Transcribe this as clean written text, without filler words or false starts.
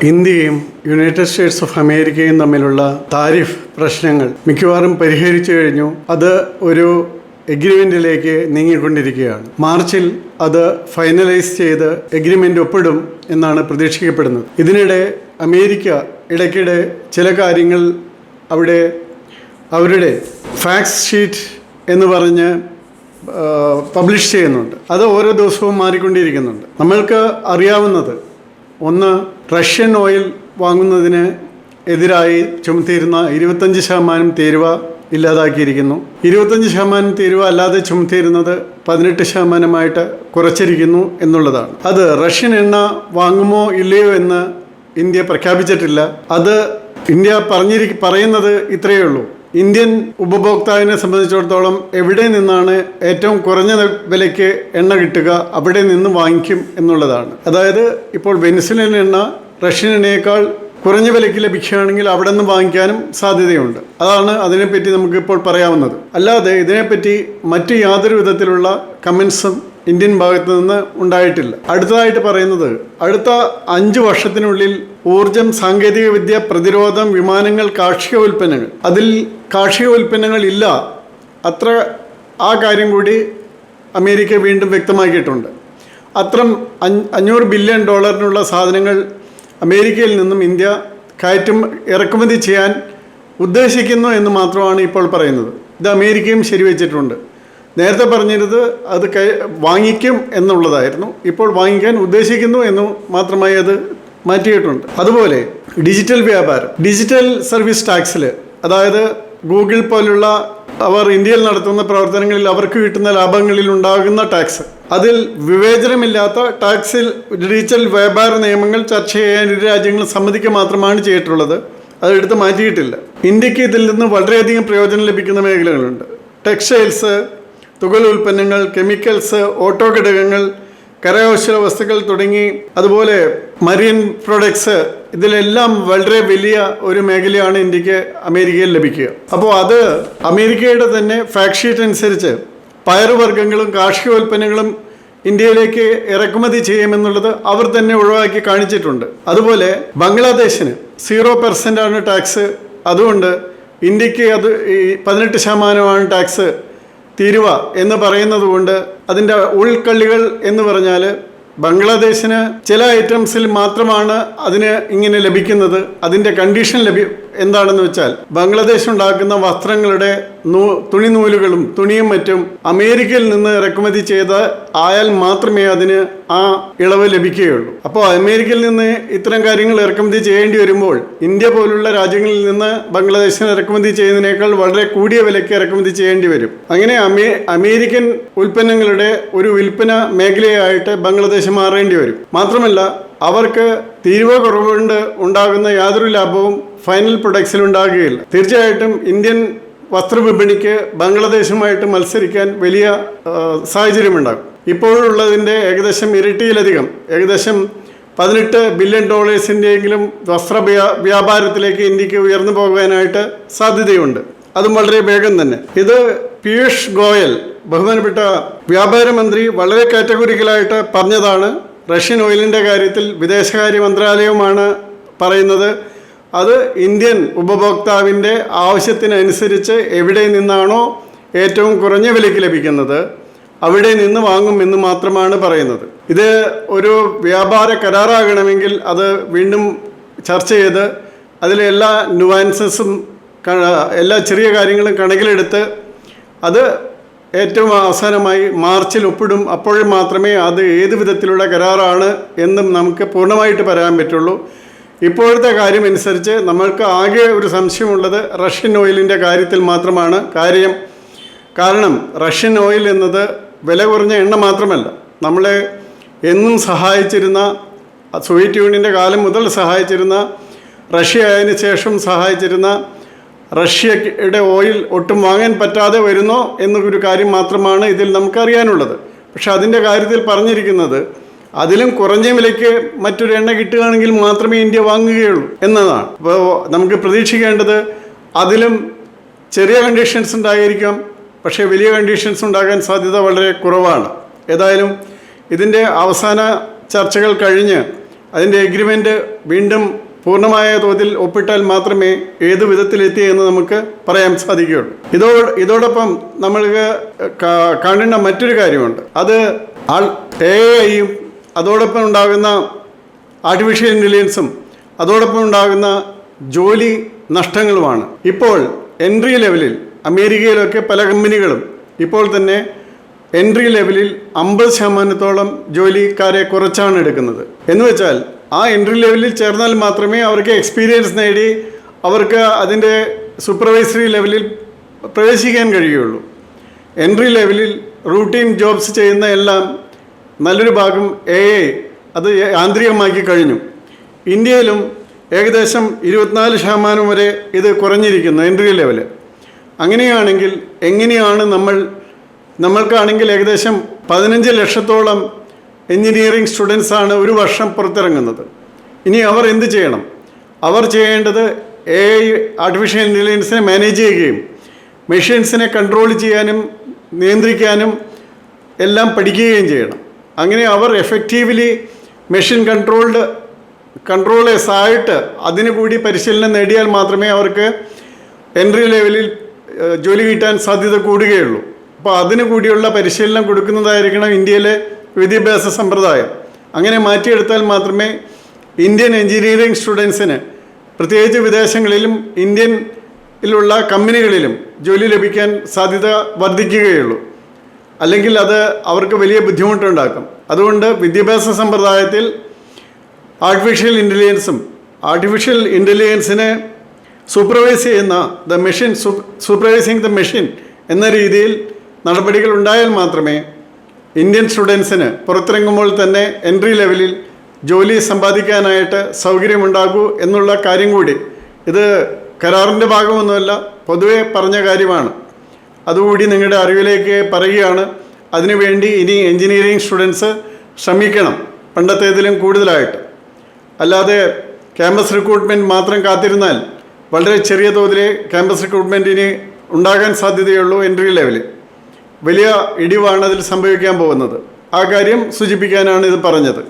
ഇന്ത്യയും United States of അമേരിക്കയും തമ്മിലുള്ള താരിഫ് പ്രശ്നങ്ങൾ മിക്കവാറും പരിഹരിച്ചു കഴിഞ്ഞു. അത് ഒരു എഗ്രിമെൻറ്റിലേക്ക് നീങ്ങിക്കൊണ്ടിരിക്കുകയാണ്. മാർച്ചിൽ അത് ഫൈനലൈസ് ചെയ്ത് എഗ്രിമെൻ്റ് ഒപ്പിടും എന്നാണ് പ്രതീക്ഷിക്കപ്പെടുന്നത്. ഇതിനിടെ അമേരിക്ക ഇടയ്ക്കിടെ ചില കാര്യങ്ങൾ അവിടെ അവരുടെ ഫാക്സ് ഷീറ്റ് എന്ന് പറഞ്ഞ് പബ്ലിഷ് ചെയ്യുന്നുണ്ട്. അത് ഓരോ ദിവസവും മാറിക്കൊണ്ടിരിക്കുന്നുണ്ട്. നമ്മൾക്ക് അറിയാവുന്നത് ഒന്ന്, റഷ്യൻ ഓയിൽ വാങ്ങുന്നതിന് എതിരായി ചുമത്തിയിരുന്ന 25% തീരുവ ഇല്ലാതാക്കിയിരിക്കുന്നു. 25% തീരുവ അല്ലാതെ ചുമത്തിയിരുന്നത് 18% കുറച്ചിരിക്കുന്നു എന്നുള്ളതാണ്. അത് റഷ്യൻ എണ്ണ വാങ്ങുമോ ഇല്ലയോ എന്ന് ഇന്ത്യ പ്രഖ്യാപിച്ചിട്ടില്ല. അത് ഇന്ത്യ പറയുന്നത് ഇത്രയേ ഉള്ളൂ: ഇന്ത്യൻ ഉപഭോക്താവിനെ സംബന്ധിച്ചിടത്തോളം എവിടെ നിന്നാണ് ഏറ്റവും കുറഞ്ഞ വിലയ്ക്ക് എണ്ണ കിട്ടുക അവിടെ നിന്ന് വാങ്ങിക്കും എന്നുള്ളതാണ്. അതായത് ഇപ്പോൾ വെനിസുലൻ എണ്ണ റഷ്യൻ എണ്ണയേക്കാൾ കുറഞ്ഞ വിലയ്ക്ക് ലഭിക്കുകയാണെങ്കിൽ അവിടെ നിന്ന് വാങ്ങിക്കാനും സാധ്യതയുണ്ട്. അതാണ് അതിനെപ്പറ്റി നമുക്കിപ്പോൾ പറയാവുന്നത്. അല്ലാതെ ഇതിനെപ്പറ്റി മറ്റ് യാതൊരു വിധത്തിലുള്ള കമൻസും ഇന്ത്യൻ ഭാഗത്തു നിന്ന് ഉണ്ടായിട്ടില്ല. അടുത്തതായിട്ട് പറയുന്നത്, അടുത്ത 5 വർഷത്തിനുള്ളിൽ ഊർജം, സാങ്കേതികവിദ്യ, പ്രതിരോധം, വിമാനങ്ങൾ, കാർഷിക ഉൽപ്പന്നങ്ങൾ, അതിൽ കാർഷിക ഉൽപ്പന്നങ്ങൾ ഇല്ല, അത്ര ആ കാര്യം കൂടി അമേരിക്ക വീണ്ടും വ്യക്തമാക്കിയിട്ടുണ്ട്. അത്തരം $500 ബില്യൺ സാധനങ്ങൾ അമേരിക്കയിൽ നിന്നും ഇന്ത്യ ഇറക്കുമതി ചെയ്യാൻ ഉദ്ദേശിക്കുന്നു എന്ന് മാത്രമാണ് ഇപ്പോൾ പറയുന്നത്. ഇത് അമേരിക്കയും ശരിവെച്ചിട്ടുണ്ട്. നേരത്തെ പറഞ്ഞിരുന്നത് അത് വാങ്ങിക്കും എന്നുള്ളതായിരുന്നു. ഇപ്പോൾ വാങ്ങിക്കാൻ ഉദ്ദേശിക്കുന്നു എന്ന് മാത്രമായി അത് മാറ്റിയിട്ടുണ്ട്. അതുപോലെ ഡിജിറ്റൽ വ്യാപാരം, ഡിജിറ്റൽ സർവീസ് ടാക്സിൽ, അതായത് ഗൂഗിൾ പോലുള്ള അവർ ഇന്ത്യയിൽ നടത്തുന്ന പ്രവർത്തനങ്ങളിൽ അവർക്ക് കിട്ടുന്ന ലാഭങ്ങളിൽ ഉണ്ടാകുന്ന ടാക്സ്, അതിൽ വിവേചനമില്ലാത്ത ടാക്സിൽ ഡിജിറ്റൽ വ്യാപാര നിയമങ്ങൾ ചർച്ച ചെയ്യാൻ ഇരു രാജ്യങ്ങളും സമ്മതിക്കുക മാത്രമാണ് ചെയ്തിട്ടുള്ളത്. അതെടുത്ത് മാറ്റിയിട്ടില്ല. ഇന്ത്യക്ക് ഇതിൽ നിന്ന് വളരെയധികം പ്രയോജനം ലഭിക്കുന്ന മേഖലകളുണ്ട്. ടെക്സ്റ്റൈൽസ്, തുകൽ ഉൽപ്പന്നങ്ങൾ, കെമിക്കൽസ്, ഓട്ടോ ഘടകങ്ങൾ, കരകൗശല വസ്തുക്കൾ തുടങ്ങി, അതുപോലെ മറീൻ പ്രൊഡക്ട്സ്, ഇതിലെല്ലാം വളരെ വലിയ ഒരു മേഖലയാണ് ഇന്ത്യക്ക് അമേരിക്കയിൽ ലഭിക്കുക. അപ്പോൾ അത് അമേരിക്കയുടെ തന്നെ ഫാക്ട് ഷീറ്റ് അനുസരിച്ച് പയറുവർഗ്ഗങ്ങളും കാർഷിക ഉൽപ്പന്നങ്ങളും ഇന്ത്യയിലേക്ക് ഇറക്കുമതി ചെയ്യുമെന്നുള്ളത് അവർ തന്നെ ഒഴിവാക്കി കാണിച്ചിട്ടുണ്ട്. അതുപോലെ ബംഗ്ലാദേശിന് 0% ടാക്സ്. അതുകൊണ്ട് ഇന്ത്യക്ക് അത് 18% ടാക്സ് തീരുവ എന്ന് പറയുന്നത് കൊണ്ട് അതിൻ്റെ ഉൾക്കള്ളികൾ എന്ന് പറഞ്ഞാൽ ബംഗ്ലാദേശിന് ചില ഐറ്റംസിൽ മാത്രമാണ് അതിന് ഇങ്ങനെ ലഭിക്കുന്നത്. അതിൻ്റെ കണ്ടീഷൻ എന്താണെന്ന് വെച്ചാൽ ബംഗ്ലാദേശ് ഉണ്ടാക്കുന്ന വസ്ത്രങ്ങളുടെ തുണിനൂലുകളും തുണിയും മറ്റും അമേരിക്കയിൽ നിന്ന് ഇറക്കുമതി ആയാൽ മാത്രമേ അതിന് ആ ഇളവ് ലഭിക്കുകയുള്ളൂ. അപ്പോൾ അമേരിക്കയിൽ നിന്ന് ഇത്തരം കാര്യങ്ങൾ ഇറക്കുമതി ചെയ്യേണ്ടി വരുമ്പോൾ ഇന്ത്യ പോലുള്ള രാജ്യങ്ങളിൽ നിന്ന് ബംഗ്ലാദേശിന് ഇറക്കുമതി ചെയ്യുന്നതിനേക്കാൾ വളരെ കൂടിയ വിലയ്ക്ക് ഇറക്കുമതി ചെയ്യേണ്ടി വരും. അങ്ങനെ അമേരിക്കൻ ഉൽപ്പന്നങ്ങളുടെ ഒരു വിൽപ്പന മേഖലയായിട്ട് ബംഗ്ലാദേശ് മാറേണ്ടി വരും. മാത്രമല്ല, അവർക്ക് തീരുവ കുറവുകൊണ്ട് ഉണ്ടാകുന്ന യാതൊരു ലാഭവും ഫൈനൽ പ്രൊഡക്ട്സിൽ ഉണ്ടാകുകയില്ല. തീർച്ചയായിട്ടും ഇന്ത്യൻ വസ്ത്രവിപണിക്ക് ബംഗ്ലാദേശുമായിട്ട് മത്സരിക്കാൻ വലിയ സാഹചര്യമുണ്ടാകും. ഇപ്പോഴുള്ളതിൻ്റെ ഏകദേശം ഇരട്ടിയിലധികം, ഏകദേശം $18 ബില്യൺ വസ്ത്ര വ്യാപാരത്തിലേക്ക് ഇന്ത്യക്ക് ഉയർന്നു പോകാനായിട്ട് സാധ്യതയുണ്ട്. അതും വളരെ വേഗം തന്നെ. ഇത് പീയൂഷ് ഗോയൽ, ബഹുമാനപ്പെട്ട വ്യാപാര മന്ത്രി, വളരെ കാറ്റഗോറിക്കലായിട്ട് പറഞ്ഞതാണ്. റഷ്യൻ ഓയിലിൻ്റെ കാര്യത്തിൽ വിദേശകാര്യ മന്ത്രാലയവുമാണ് പറയുന്നത്. അത് ഇന്ത്യൻ ഉപഭോക്താവിൻ്റെ ആവശ്യത്തിനനുസരിച്ച് എവിടെ നിന്നാണോ ഏറ്റവും കുറഞ്ഞ വിലയ്ക്ക് ലഭിക്കുന്നത് അവിടെ നിന്ന് വാങ്ങുമെന്ന് മാത്രമാണ് പറയുന്നത്. ഇത് ഒരു വ്യാപാര കരാറാകണമെങ്കിൽ അത് വീണ്ടും ചർച്ച ചെയ്ത് അതിലെ എല്ലാ നുവാൻസസും എല്ലാ ചെറിയ കാര്യങ്ങളും കണക്കിലെടുത്ത് അത് ഏറ്റവും അവസാനമായി മാർച്ചിൽ ഒപ്പിടും. അപ്പോഴും മാത്രമേ അത് ഏത് വിധത്തിലുള്ള കരാറാണ് എന്നും നമുക്ക് പൂർണ്ണമായിട്ട് പറയാൻ പറ്റുള്ളൂ. ഇപ്പോഴത്തെ കാര്യമനുസരിച്ച് നമ്മൾക്ക് ആകെ ഒരു സംശയമുള്ളത് റഷ്യൻ ഓയിലിൻ്റെ കാര്യത്തിൽ മാത്രമാണ്. കാരണം റഷ്യൻ ഓയിൽ എന്നത് വില കുറഞ്ഞ എണ്ണ മാത്രമല്ല, നമ്മളെ എന്നും സഹായിച്ചിരുന്ന, സോവിയറ്റ് യൂണിയൻ്റെ കാലം മുതൽ സഹായിച്ചിരുന്ന, റഷ്യ ആയതിനു ശേഷം സഹായിച്ചിരുന്ന റഷ്യയുടെ ഓയിൽ ഒട്ടും വാങ്ങാൻ പറ്റാതെ വരുന്നോ എന്നൊരു കാര്യം മാത്രമാണ് ഇതിൽ നമുക്കറിയാനുള്ളത്. പക്ഷെ അതിൻ്റെ കാര്യത്തിൽ പറഞ്ഞിരിക്കുന്നത് അതിലും കുറഞ്ഞ വിലയ്ക്ക് മറ്റൊരു എണ്ണ കിട്ടുകയാണെങ്കിൽ മാത്രമേ ഇന്ത്യ വാങ്ങുകയുള്ളൂ എന്നതാണ്. അപ്പോൾ നമുക്ക് പ്രതീക്ഷിക്കേണ്ടത് അതിലും ചെറിയ കണ്ടീഷൻസ് ഉണ്ടായിരിക്കാം, പക്ഷേ വലിയ കണ്ടീഷൻസ് ഉണ്ടാകാൻ സാധ്യത വളരെ കുറവാണ്. ഏതായാലും ഇതിൻ്റെ അവസാന ചർച്ചകൾ കഴിഞ്ഞ് അതിൻ്റെ എഗ്രിമെൻ്റ് വീണ്ടും പൂർണ്ണമായ തോതിൽ ഒപ്പിട്ടാൽ മാത്രമേ ഏത് വിധത്തിലെത്തി എന്ന് നമുക്ക് പറയാൻ സാധിക്കുകയുള്ളൂ. ഇതോടൊപ്പം നമ്മൾക്ക് കാണേണ്ട മറ്റൊരു കാര്യമുണ്ട്. അത് AI-യും അതോടൊപ്പം ഉണ്ടാകുന്ന ആർട്ടിഫിഷ്യൽ ഇൻ്റലിജൻസും അതോടൊപ്പം ഉണ്ടാകുന്ന ജോലി നഷ്ടങ്ങളുമാണ്. ഇപ്പോൾ എൻട്രി ലെവലിൽ അമേരിക്കയിലൊക്കെ പല കമ്പനികളും ഇപ്പോൾ തന്നെ എൻട്രി ലെവലിൽ 50% ജോലിക്കാരെ കുറച്ചാണ് എടുക്കുന്നത്. എന്ന് വെച്ചാൽ ആ എൻട്രി ലെവലിൽ ചേർന്നാൽ മാത്രമേ അവർക്ക് എക്സ്പീരിയൻസ് നേടി അവർക്ക് അതിൻ്റെ സൂപ്പർവൈസറി ലെവലിൽ പ്രവേശിക്കാൻ കഴിയുള്ളൂ. എൻട്രി ലെവലിൽ റൂട്ടീൻ ജോബ്സ് ചെയ്യുന്ന എല്ലാം നല്ലൊരു ഭാഗം AI അത് യാന്ത്രികമാക്കി കഴിഞ്ഞു. ഇന്ത്യയിലും ഏകദേശം 24% വരെ ഇത് കുറഞ്ഞിരിക്കുന്നു എൻട്രി ലെവൽ. അങ്ങനെയാണെങ്കിൽ എങ്ങനെയാണ് നമ്മൾക്കാണെങ്കിൽ ഏകദേശം 15 ലക്ഷത്തോളം എൻജിനീയറിംഗ് സ്റ്റുഡൻസാണ് ഒരു വർഷം പുറത്തിറങ്ങുന്നത്. ഇനി അവർ എന്ത് ചെയ്യണം? അവർ ചെയ്യേണ്ടത് AI ആർട്ടിഫിഷ്യൽ ഇൻ്റലിജൻസിനെ മാനേജ് ചെയ്യുകയും മെഷീൻസിനെ കൺട്രോൾ ചെയ്യാനും നിയന്ത്രിക്കാനും എല്ലാം പഠിക്കുകയും ചെയ്യണം. അങ്ങനെ അവർ എഫക്റ്റീവ്ലി മെഷീൻ കൺട്രോളേഴ്സ് ആയിട്ട് അതിനു കൂടി പരിശീലനം നേടിയാൽ മാത്രമേ അവർക്ക് എൻട്രി ലെവലിൽ ജോലി കിട്ടാൻ സാധ്യത കൂടുകയുള്ളൂ. അപ്പോൾ അതിനു കൂടിയുള്ള പരിശീലനം കൊടുക്കുന്നതായിരിക്കണം ഇന്ത്യയിലെ വിദ്യാഭ്യാസ സമ്പ്രദായം. അങ്ങനെ മാറ്റിയെടുത്താൽ മാത്രമേ ഇന്ത്യൻ എൻജിനീയറിംഗ് സ്റ്റുഡൻസിന് പ്രത്യേകിച്ച് വിദേശങ്ങളിലും ഇന്ത്യയിലുള്ള കമ്പനികളിലും ജോലി ലഭിക്കാൻ സാധ്യത വർദ്ധിക്കുകയുള്ളൂ. അല്ലെങ്കിൽ അത് അവർക്ക് വലിയ ബുദ്ധിമുട്ടുണ്ടാക്കും. അതുകൊണ്ട് വിദ്യാഭ്യാസ സമ്പ്രദായത്തിൽ ആർട്ടിഫിഷ്യൽ ഇൻ്റലിജൻസിനെ സൂപ്പർവൈസ് ചെയ്യുന്ന സൂപ്പർവൈസിങ് ദ മെഷീൻ എന്ന രീതിയിൽ നടപടികൾ ഉണ്ടായാൽ മാത്രമേ ഇന്ത്യൻ സ്റ്റുഡൻസിന് പുറത്തിറങ്ങുമ്പോൾ തന്നെ എൻട്രി ലെവലിൽ ജോലി സമ്പാദിക്കാനായിട്ട് സൗകര്യമുണ്ടാകൂ എന്നുള്ള കാര്യം കൂടി, ഇത് കരാറിൻ്റെ ഭാഗമൊന്നുമല്ല, പൊതുവെ പറഞ്ഞ കാര്യമാണ്. അതുകൂടി നിങ്ങളുടെ അറിവിലേക്ക് പറയുകയാണ്. അതിനുവേണ്ടി ഇനി എൻജിനീയറിംഗ് സ്റ്റുഡൻസ് ശ്രമിക്കണം, പണ്ടത്തേതിലും കൂടുതലായിട്ട്. അല്ലാതെ ക്യാമ്പസ് റിക്രൂട്ട്മെൻറ്റ് മാത്രം കാത്തിരുന്നാൽ വളരെ ചെറിയ തോതിലെ ക്യാമ്പസ് റിക്രൂട്ട്മെൻറ്റ് ഇനി ഉണ്ടാകാൻ സാധ്യതയുള്ളൂ. എൻട്രി ലെവലിൽ വലിയ ഇടിവാണ് അതിൽ സംഭവിക്കാൻ പോകുന്നത്. ആ കാര്യം സൂചിപ്പിക്കാനാണ് ഇത് പറഞ്ഞത്.